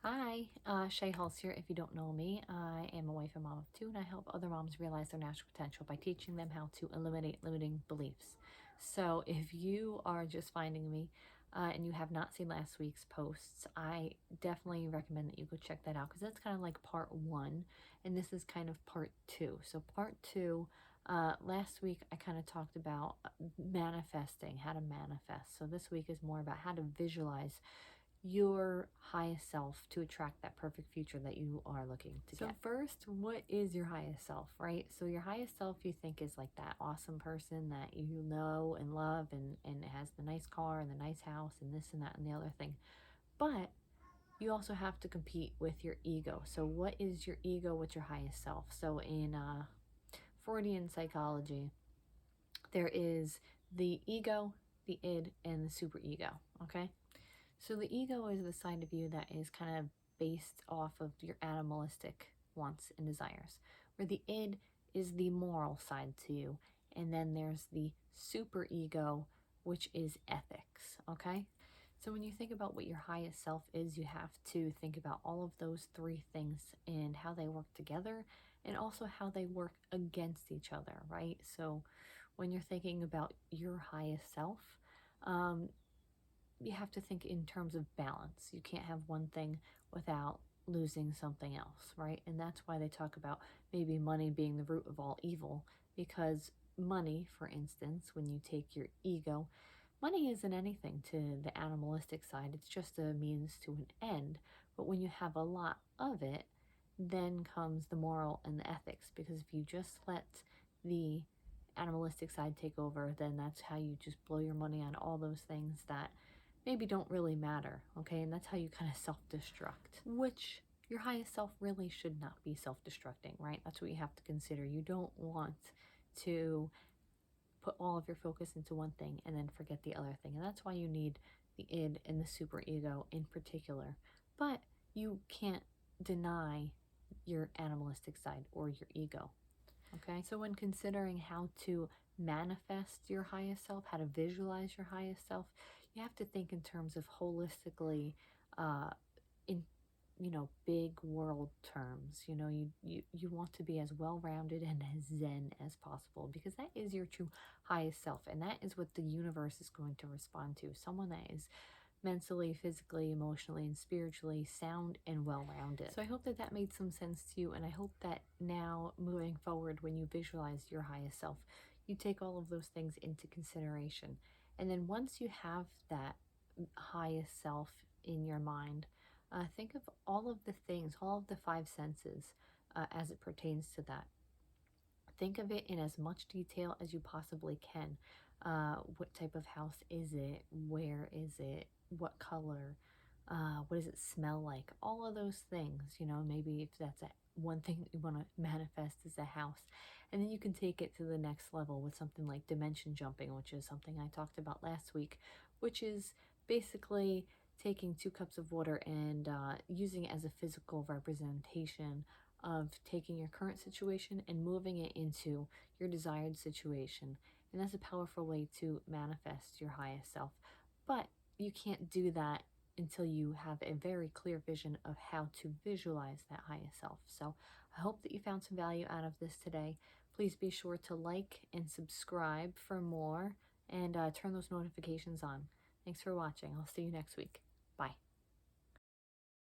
Hi, Shay Hulse here. If you don't know me, I am a wife and mom of two, and I help other moms realize their natural potential by teaching them how to eliminate limiting beliefs. So, if you are just finding me and you have not seen last week's posts, I definitely recommend that you go check that out because that's kind of like part one, and this is kind of part two. So, part two, last week I kind of talked about manifesting, how to manifest. So, this week is more about how to visualize your highest self to attract that perfect future that you are looking to get. So first, what is your highest self, right? So your highest self you think is like that awesome person that you know and love and has the nice car and the nice house and this and that and the other thing. But you also have to compete with your ego. So what is your ego? What's your highest self? So in Freudian psychology, there is the ego, the id, and the superego, okay? So the ego is the side of you that is kind of based off of your animalistic wants and desires, where the id is the moral side to you, and then there's the super ego, which is ethics, okay? So when you think about what your highest self is, you have to think about all of those three things and how they work together and also how they work against each other, right? So when you're thinking about your highest self, um, you have to think in terms of balance. You can't have one thing without losing something else, right? And that's why they talk about maybe money being the root of all evil, because money, for instance, when you take your ego, money isn't anything to the animalistic side, it's just a means to an end. But when you have a lot of it, then comes the moral and the ethics, because if you just let the animalistic side take over, then that's how you just blow your money on all those things that maybe don't really matter, okay? And that's how you kind of self-destruct, which your highest self really should not be self-destructing, right? That's what you have to consider. You don't want to put all of your focus into one thing and then forget the other thing. And that's why you need the id and the superego in particular. But you can't deny your animalistic side or your ego. Okay, so when considering how to manifest your highest self, how to visualize your highest self, you have to think in terms of holistically, uh, in big world terms. You want to be as well-rounded and as zen as possible, because that is your true highest self, and that is what the universe is going to respond to. Someone that is mentally, physically, emotionally, and spiritually sound and well-rounded. So I hope that that made some sense to you, and I hope that now moving forward, when you visualize your highest self, you take all of those things into consideration. And then once you have that highest self in your mind, think of all of the things, all of the five senses as it pertains to that. Think of it in as much detail as you possibly can. What type of house is it? Where is it? What color? What does it smell like? All of those things, maybe if that's one thing that you want to manifest is a house. And then you can take it to the next level with something like dimension jumping, which is something I talked about last week, which is basically taking 2 cups of water and using it as a physical representation of taking your current situation and moving it into your desired situation. And that's a powerful way to manifest your highest self. But you can't do that until you have a very clear vision of how to visualize that highest self. So I hope that you found some value out of this today. Please be sure to like and subscribe for more, and turn those notifications on. Thanks for watching. I'll see you next week. Bye.